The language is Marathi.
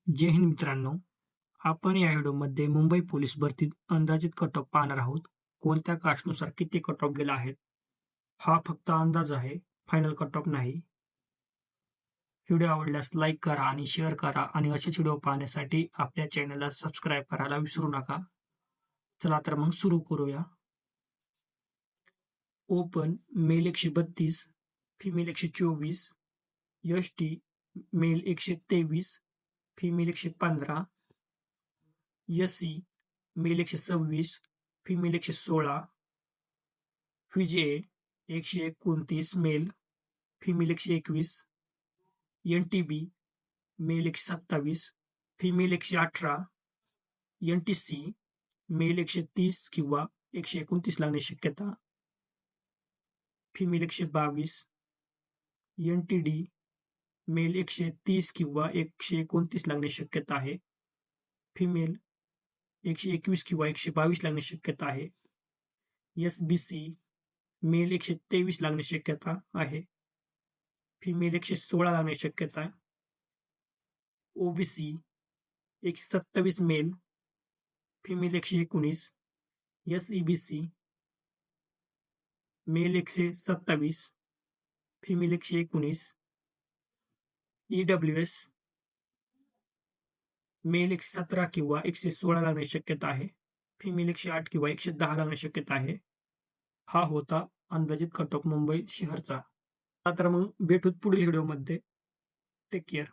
जय हिंद मित्रांनो. आपण या व्हिडिओमध्ये मुंबई पोलीस भरतीत अंदाजित कट ऑफ पाहणार आहोत. कोणत्या कास्टनुसार किती कट ऑफ गेला आहे. हा फक्त अंदाज आहे, फायनल कट ऑफ नाही. व्हिडिओ आवडल्यास लाईक करा आणि शेअर करा आणि असेच व्हिडिओ पाहण्यासाठी आपल्या चॅनलला सबस्क्राईब करायला विसरू नका. चला तर मग सुरू करूया. Open male 132, female 124, ST male 123, female 115, SC male 126, female 116, VJ 129 male, female 121, NTB male 127, female 118, NTC male 130 किंवा 129 लागण्याची शक्यता, फिमेल 122, एनटीडी मेल 130 किंवा 129 लागण्याची शक्यता आहे, फिमेल 121 किंवा 122 लागण्याची शक्यता आहे, एसबीसी मेल 123 लागण्याची शक्यता आहे, फिमेल 116 लागण्याची शक्यता आहे, OBC 127 male, female 119, SEBC male 127, female 119, EWS male 117 किंवा 116 लागण्याची शक्यता आहे, फिमेल 108 किंवा 110 लागण्याची शक्यता आहे. हा होता अंदाजित कट ऑफ मुंबई शहरचा. तर मग भेटूत पुढील व्हिडिओमध्ये. Take care.